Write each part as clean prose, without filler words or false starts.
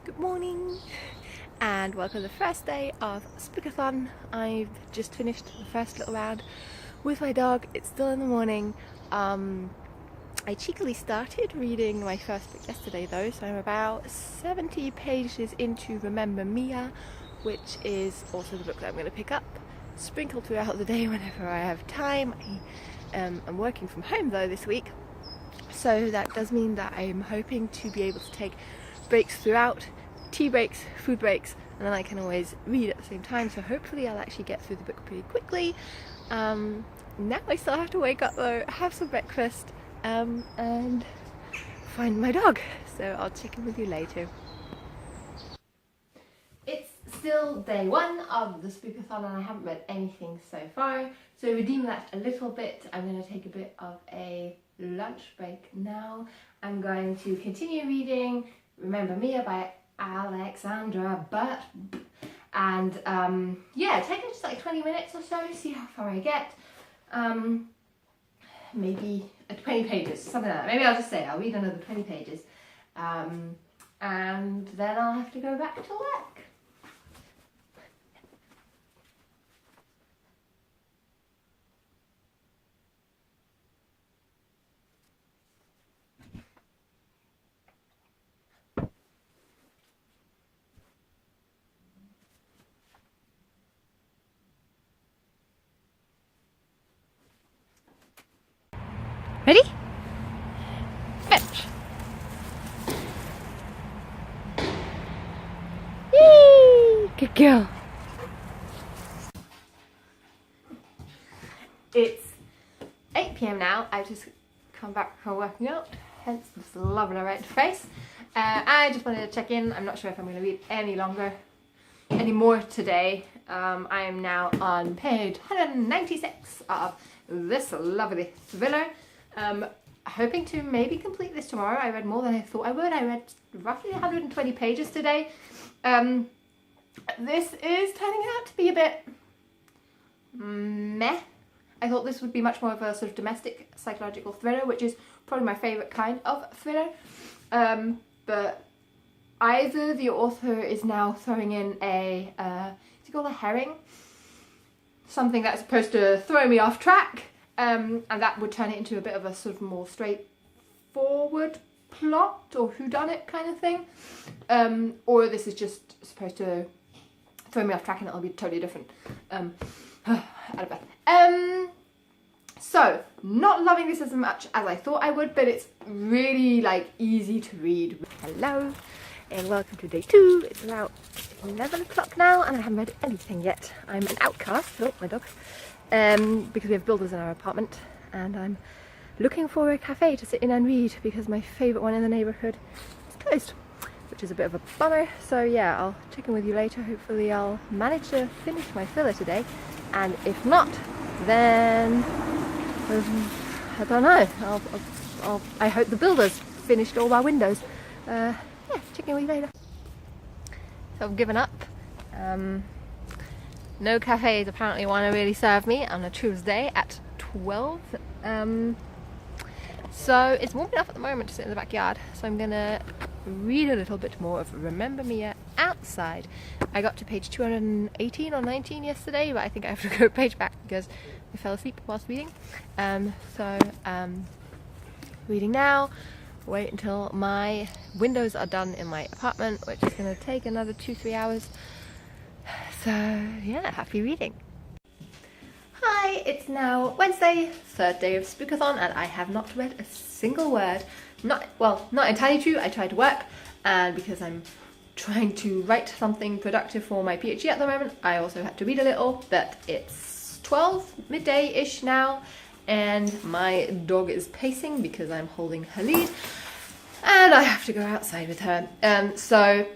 Good morning and welcome to the first day of Spookathon. I've just finished the first little round with my dog. It's still in the morning. I cheekily started reading my first book yesterday though, so I'm about 70 pages into Remember Mia, which is also the book that I'm going to pick up, sprinkled throughout the day whenever I have time. I'm working from home though this week, so that does mean that I'm hoping to be able to take breaks throughout, tea breaks, food breaks, and then I can always read at the same time, so hopefully I'll actually get through the book pretty quickly. Now I still have to wake up though, have some breakfast, and find my dog, so I'll check in with you later. It's still day one of the Spookathon and I haven't read anything so far, so redeem that a little bit. I'm going to take a bit of a lunch break now. I'm going to continue reading Remember Mia by Alexandra Burt, and yeah, take it just like 20 minutes or so, see how far I get. Maybe 20 pages, something like that. Maybe I'll just say I'll read another 20 pages, and then I'll have to go back to work. Ready? Fetch! Yay! Good girl! It's 8 PM now. I've just come back from working out, hence this lovely red face. I just wanted to check in. I'm not sure if I'm going to read any more today. I am now on page 196 of this lovely thriller. Hoping to maybe complete this tomorrow. I read more than I thought I would. I read roughly 120 pages today. This is turning out to be a bit meh. I thought this would be much more of a sort of domestic psychological thriller, which is probably my favourite kind of thriller. But either the author is now throwing in a, is it called a herring? Something that's supposed to throw me off track. And that would turn it into a bit of a sort of more straightforward plot or whodunit kind of thing. Or this is just supposed to throw me off track and it'll be totally different. Out of breath. So, not loving this as much as I thought I would, but it's really like easy to read. Hello and welcome to day 2. It's about 11 o'clock now and I haven't read anything yet. I'm an outcast. Oh, my dog. Because we have builders in our apartment and I'm looking for a cafe to sit in and read because my favourite one in the neighbourhood is closed, which is a bit of a bummer. So yeah, I'll check in with you later. Hopefully I'll manage to finish my filler today, and if not, then I don't know. I hope the builders finished all our windows. Yeah, check in with you later. So I've given up. No cafes apparently want to really serve me on a Tuesday at 12. So it's warm enough at the moment to sit in the backyard. So I'm going to read a little bit more of Remember Mia outside. I got to page 218 or 19 yesterday, but I think I have to go a page back because I fell asleep whilst reading. Reading now. Wait until my windows are done in my apartment, which is going to take another 2-3 hours. So yeah, happy reading. Hi, it's now Wednesday, 3rd day of Spookathon, and I have not read a single word. Not entirely true. I tried to work, and because I'm trying to write something productive for my PhD at the moment, I also had to read a little, but it's 12 midday-ish now, and my dog is pacing because I'm holding her lead, and I have to go outside with her. So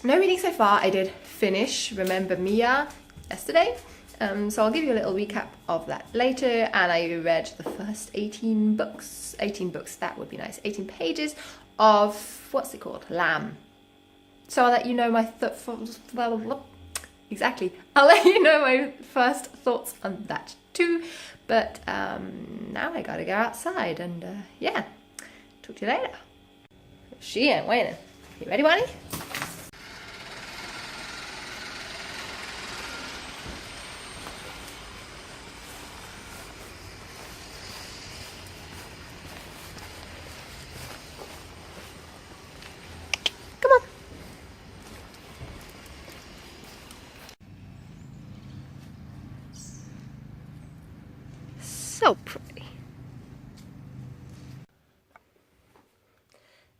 no reading so far. I did finish Remember Mia yesterday, so I'll give you a little recap of that later. And I read the first 18 books, that would be nice, 18 pages of, what's it called, Lamb. So I'll let you know my exactly, I'll let you know my first thoughts on that too. But now I gotta go outside and yeah, talk to you later. She ain't waiting. You ready, Bonnie? So pretty.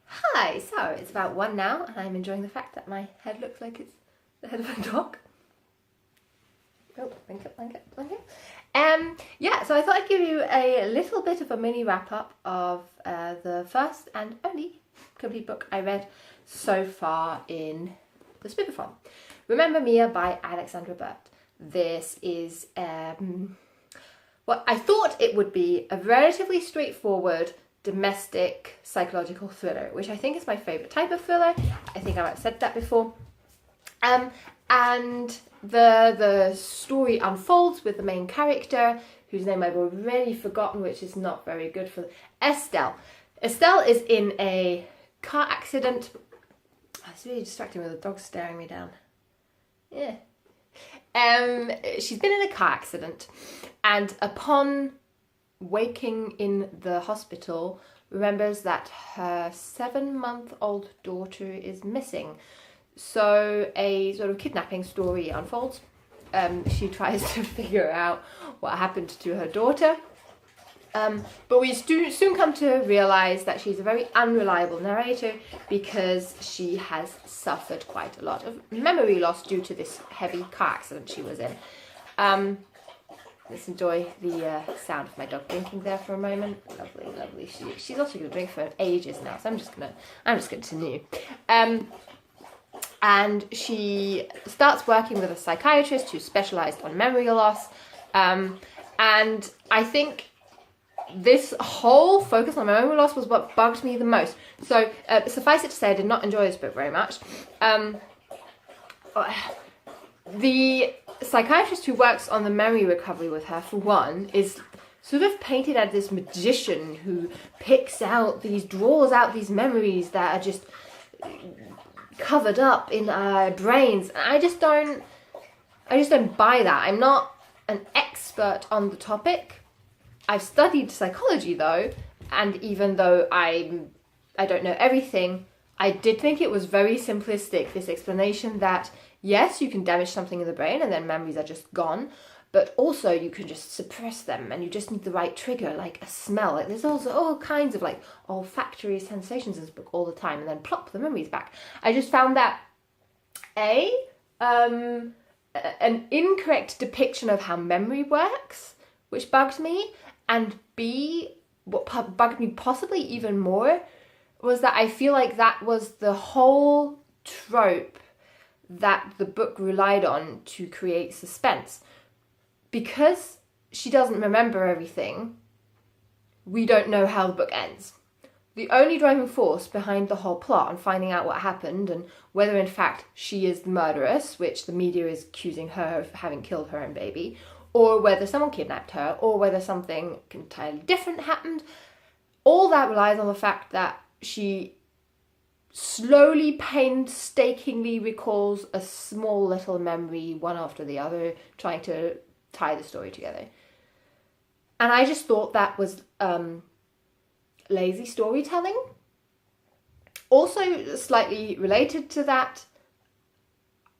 Hi, so it's about 1 now and I'm enjoying the fact that my head looks like it's the head of a dog. Oh, blanket. Yeah, so I thought I'd give you a little bit of a mini wrap up of the first and only complete book I read so far in the Spookathon. Remember Mia by Alexandra Burt. This is what I thought it would be, a relatively straightforward domestic psychological thriller, which I think is my favourite type of thriller. I think I might have said that before. And the story unfolds with the main character, whose name I've already forgotten, which is not very good for Estelle. Estelle is in a car accident. Oh, it's really distracting with the dog staring me down. Yeah. She's been in a car accident, and upon waking in the hospital, remembers that her 7-month-old daughter is missing. So a sort of kidnapping story unfolds. She tries to figure out what happened to her daughter. But we soon come to realise that she's a very unreliable narrator because she has suffered quite a lot of memory loss due to this heavy car accident she was in. Let's enjoy the sound of my dog drinking there for a moment. Lovely, lovely. She's also going to drink for ages now, so I'm just going to continue. And she starts working with a psychiatrist who specialised on memory loss. And I think this whole focus on memory loss was what bugged me the most. So suffice it to say, I did not enjoy this book very much. The psychiatrist who works on the memory recovery with her, for one, is sort of painted as this magician who draws out these memories that are just covered up in our brains. And I just don't buy that. I'm not an expert on the topic. I've studied psychology though, and even though I don't know everything, I did think it was very simplistic, this explanation that yes, you can damage something in the brain and then memories are just gone, but also you can just suppress them and you just need the right trigger, like a smell. Like there's also all kinds of like olfactory sensations in this book all the time, and then plop, the memory's back. I just found that an incorrect depiction of how memory works, which bugged me, and B, what bugged me possibly even more was that I feel like that was the whole trope that the book relied on to create suspense. Because she doesn't remember everything, we don't know how the book ends. The only driving force behind the whole plot and finding out what happened and whether in fact she is the murderess, which the media is accusing her of having killed her own baby, or whether someone kidnapped her, or whether something entirely different happened, all that relies on the fact that she slowly, painstakingly recalls a small little memory, one after the other, trying to tie the story together. And I just thought that was lazy storytelling. Also, slightly related to that,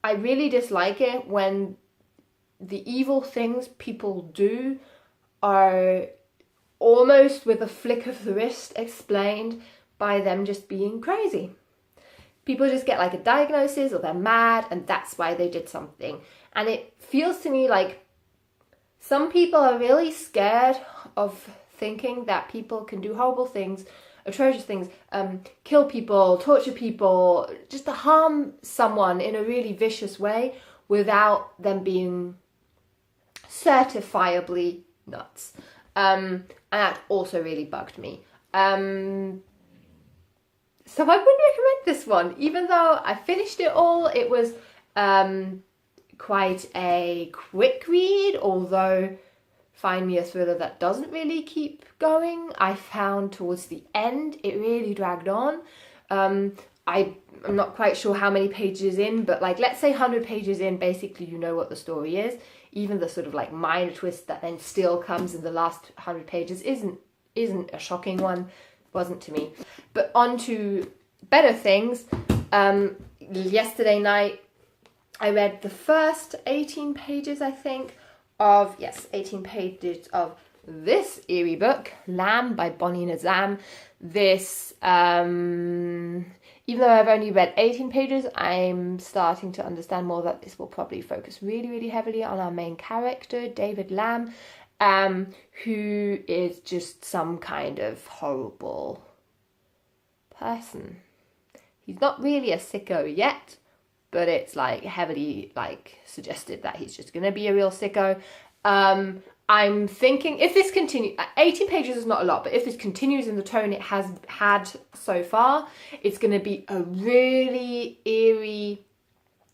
I really dislike it when the evil things people do are almost with a flick of the wrist explained by them just being crazy. People just get like a diagnosis or they're mad and that's why they did something. And it feels to me like some people are really scared of thinking that people can do horrible things, atrocious things, kill people, torture people, just to harm someone in a really vicious way without them being certifiably nuts. And that also really bugged me. So I wouldn't recommend this one, even though I finished it all. It was quite a quick read, although find me a thriller that doesn't really keep going. I found towards the end it really dragged on. I'm not quite sure how many pages in, but like let's say 100 pages in, basically you know what the story is. Even the sort of like minor twist that then still comes in the last 100 pages isn't a shocking one. Wasn't to me. But on to better things. Yesterday night I read the first 18 pages, I think, 18 pages of this eerie book, Lamb by Bonnie Nazam. This, even though I've only read 18 pages, I'm starting to understand more that this will probably focus really, really heavily on our main character, David Lamb, who is just some kind of horrible person. He's not really a sicko yet, but it's like heavily like suggested that he's just gonna be a real sicko. I'm thinking if this continues, 18 pages is not a lot, but if this continues in the tone it has had so far, it's going to be a really eerie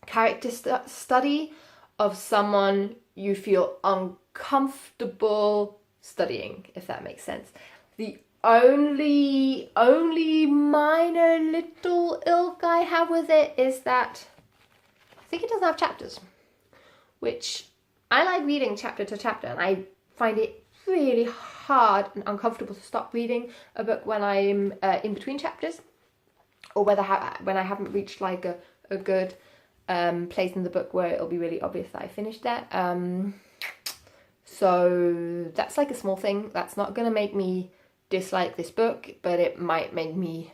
character study of someone you feel uncomfortable studying, if that makes sense. The only minor little ilk I have with it is that I think it doesn't have chapters, which I like reading chapter to chapter, and I find it really hard and uncomfortable to stop reading a book when I'm in between chapters, or when I haven't reached like a good place in the book where it'll be really obvious that I finished that. So that's like a small thing. That's not going to make me dislike this book, but it might make me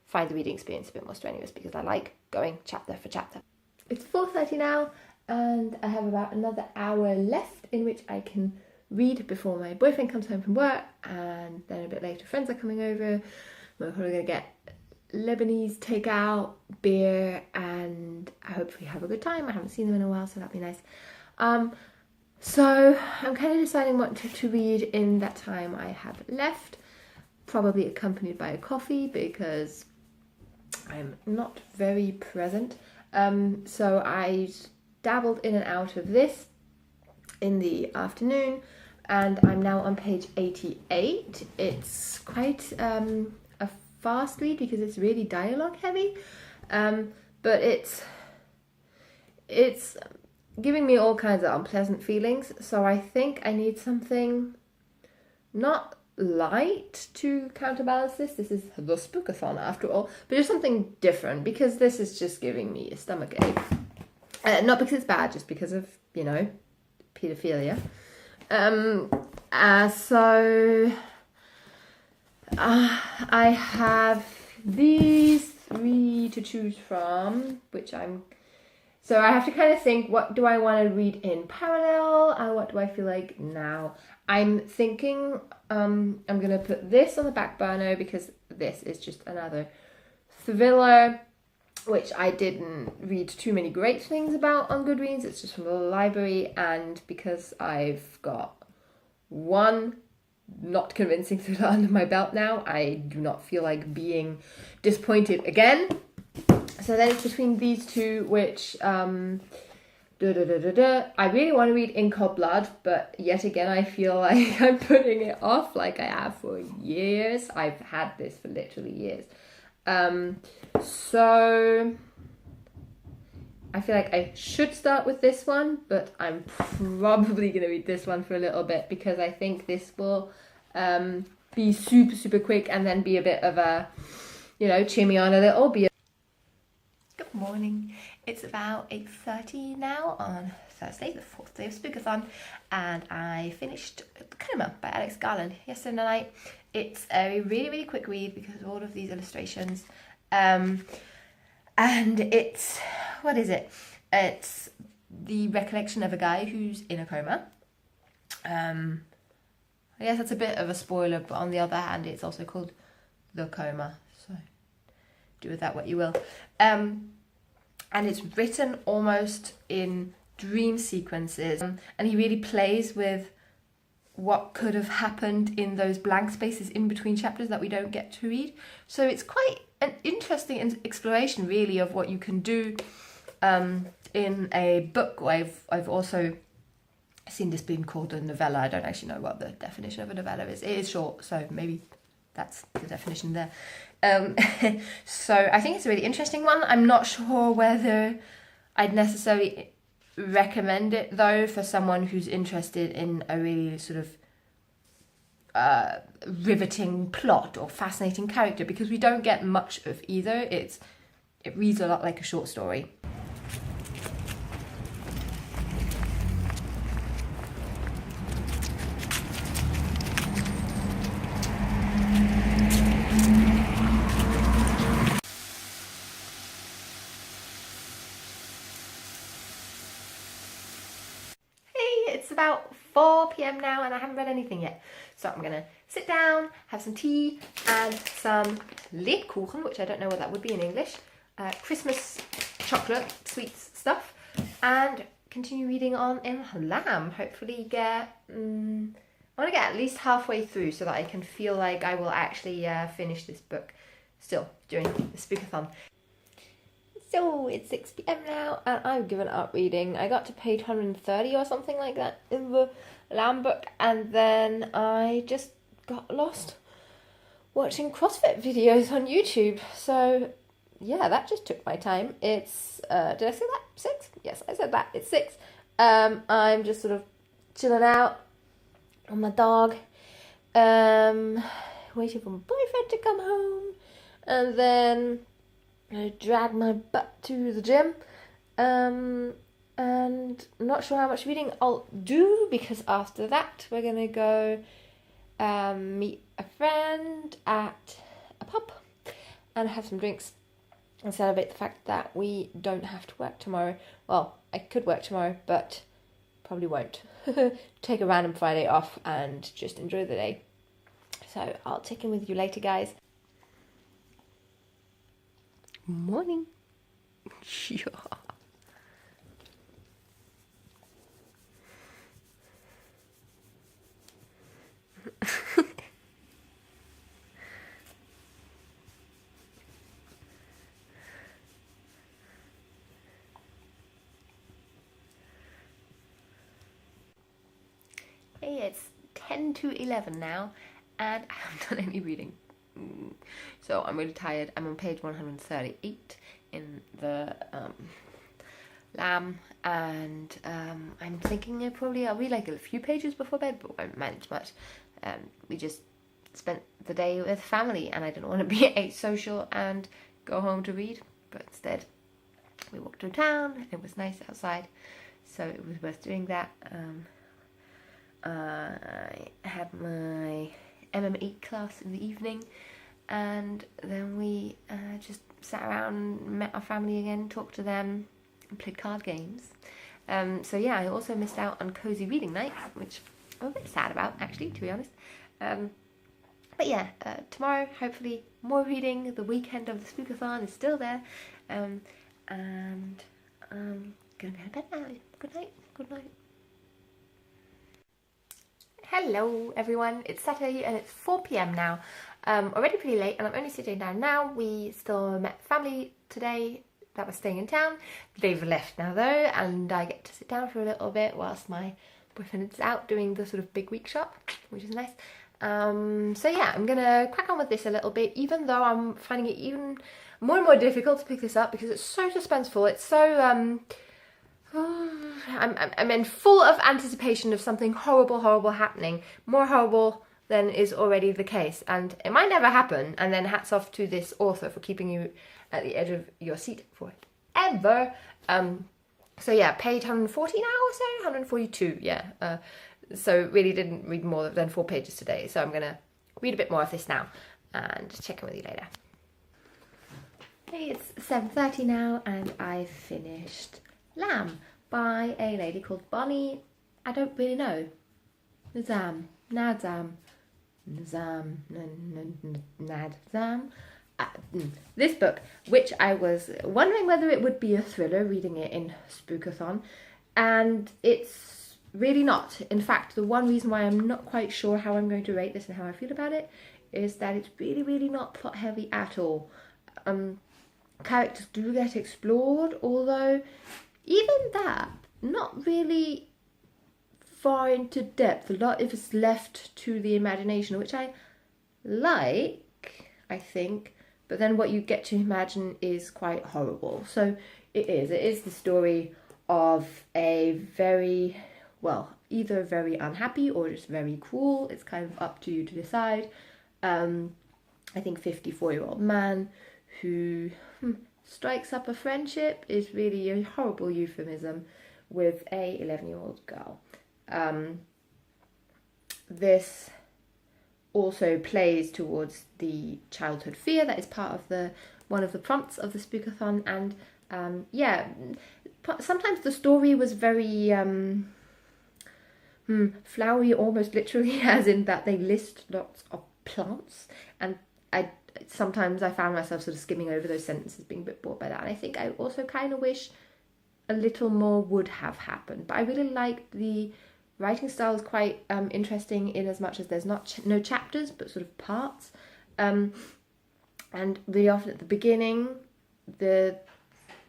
find the reading experience a bit more strenuous because I like going chapter for chapter. It's 4:30 now, and I have about another hour left in which I can read before my boyfriend comes home from work, and then a bit later friends are coming over. We're probably going to get Lebanese takeout, beer, and hopefully have a good time. I haven't seen them in a while, so that'd be nice. So I'm kind of deciding what to read in that time I have left, probably accompanied by a coffee because I'm not very present. So I dabbled in and out of this in the afternoon, and I'm now on page 88. It's quite a fast read because it's really dialogue heavy, but it's giving me all kinds of unpleasant feelings, so I think I need something not light to counterbalance this. This is the Spookathon after all, but just something different because this is just giving me a stomach ache. Not because it's bad, just because of, you know, paedophilia. So I have these 3 to choose from, so I have to kind of think, what do I want to read in parallel and what do I feel like now? I'm thinking I'm going to put this on the back burner because this is just another thriller, which I didn't read too many great things about on Goodreads. It's just from the library, and because I've got one not convincing thriller under my belt now, I do not feel like being disappointed again. So then it's between these two, which I really want to read In Cold Blood, but yet again I feel like I'm putting it off like I have for years. I've had this for literally years. So I feel like I should start with this one, but I'm probably going to read this one for a little bit because I think this will be super, super quick and then be a bit of a, you know, cheer me on a little. Good morning. It's about 8:30 now on Thursday, the 4th day of Spookathon, and I finished The Coma by Alex Garland yesterday night. It's a really, really quick read because of all of these illustrations. And it's, what is it? It's the recollection of a guy who's in a coma. I guess that's a bit of a spoiler, but on the other hand, it's also called The Coma, so do with that what you will. And it's written almost in dream sequences, and he really plays with what could have happened in those blank spaces in between chapters that we don't get to read. So it's quite an interesting exploration, really, of what you can do in a book. I've also seen this being called a novella. I don't actually know what the definition of a novella is. It is short, so maybe that's the definition there. So I think it's a really interesting one. I'm not sure whether I'd necessarily recommend it though for someone who's interested in a really sort of riveting plot or fascinating character, because we don't get much of either. It reads a lot like a short story. about 4 p.m. now and I haven't read anything yet. So I'm going to sit down, have some tea and some Lebkuchen, which I don't know what that would be in English, Christmas chocolate, sweets stuff, and continue reading on in Lamb. Hopefully get, I want to get at least halfway through so that I can feel like I will actually finish this book still during the Spookathon. So it's 6 p.m. now and I've given up reading. I got to page 130 or something like that in the Lamb book and then I just got lost watching CrossFit videos on YouTube. So yeah, that just took my time. It's, did I say that? 6? Yes, I said that. It's 6. I'm just sort of chilling out on my dog, waiting for my boyfriend to come home, and then I drag my butt to the gym, and I'm not sure how much reading I'll do because after that we're gonna go meet a friend at a pub and have some drinks and celebrate the fact that we don't have to work tomorrow. Well, I could work tomorrow, but probably won't. Take a random Friday off and just enjoy the day. So I'll check in with you later, guys. Morning. Yeah. Hey, it's 10 to 11 now and I haven't done any reading. So I'm really tired. I'm on page 138 in the Lamb and I'm thinking I'll read like a few pages before bed, but won't manage much. We just spent the day with family and I didn't want to be asocial and go home to read, but instead we walked through town. It was nice outside, so it was worth doing that. I had my MMA class in the evening and then we just sat around, met our family again, talked to them and played card games. So yeah, I also missed out on cozy reading night, which I'm a bit sad about actually, to be honest. But yeah, tomorrow hopefully more reading. The weekend of the Spookathon is still there, and I'm gonna go to bed now. Good night. Good night. Hello everyone, it's Saturday and it's 4 p.m. now. Already pretty late and I'm only sitting down now. We still met family today that was staying in town. They've left now though and I get to sit down for a little bit whilst my boyfriend is out doing the sort of big week shop, which is nice. So yeah, I'm gonna crack on with this a little bit, even though I'm finding it even more and more difficult to pick this up because it's so suspenseful. It's so I'm in full of anticipation of something horrible happening, more horrible than is already the case, and it might never happen, and then hats off to this author for keeping you at the edge of your seat forever. So yeah, page 140 now or so, 142, yeah. So really didn't read more than 4 pages today, so I'm gonna read a bit more of this now and check in with you later. Hey, it's 7:30 now and I finished Lamb by a lady called Bonnie, I don't really know, Nadzam. This book, which I was wondering whether it would be a thriller reading it in Spookathon, and it's really not. In fact, the one reason why I'm not quite sure how I'm going to rate this and how I feel about it is that it's really not plot heavy at all. Characters do get explored, although even that, not really far into depth. A lot of it's left to the imagination, which I like, I think, but then what you get to imagine is quite horrible. So it is the story of a very, well, either very unhappy or just very cruel, it's kind of up to you to decide, I think 54-year-old man who strikes up a friendship is really a horrible euphemism with a 11-year-old girl. This also plays towards the childhood fear that is part of one of the prompts of the Spookathon, and yeah, sometimes the story was very Flowery almost literally, as in that they list lots of plants, and sometimes I found myself sort of skimming over those sentences, being a bit bored by that. And I think I also kind of wish a little more would have happened. But I really like the writing style is quite interesting in as much as there's no chapters, but sort of parts. And really often at the beginning, the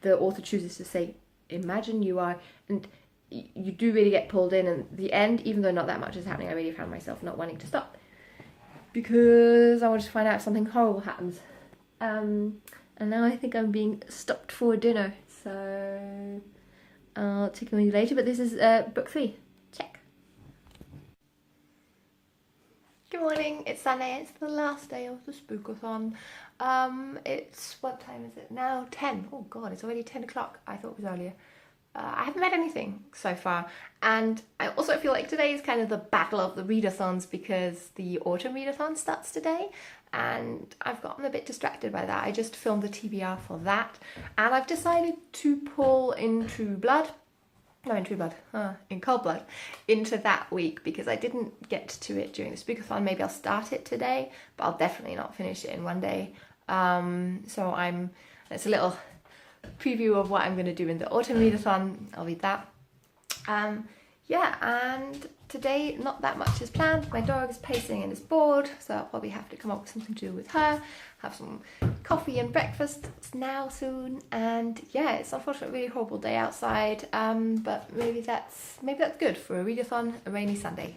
author chooses to say, imagine you are, and you do really get pulled in. And the end, even though not that much is happening, I really found myself not wanting to stop, because I wanted to find out if something horrible happens. And now I think I'm being stopped for dinner, so I'll check in with you later. But this is book 3. Check. Good morning, it's Sunday, it's the last day of the Spookathon. It's, what time is it now? 10. Oh god, it's already 10 o'clock. I thought it was earlier. I haven't read anything so far, and I also feel like today is kind of the battle of the readathons, because the autumn readathon starts today, and I've gotten a bit distracted by that. I just filmed the TBR for that, and I've decided to pull In Cold Blood into that week, because I didn't get to it during the Spookathon. Maybe I'll start it today, but I'll definitely not finish it in one day. So it's a little preview of what I'm going to do in the autumn readathon. I'll read that. Yeah, and today not that much is planned. My dog is pacing and is bored, so I'll probably have to come up with something to do with her, have some coffee and breakfast now soon. And yeah, it's unfortunately a really horrible day outside, but maybe that's good for a readathon, a rainy Sunday.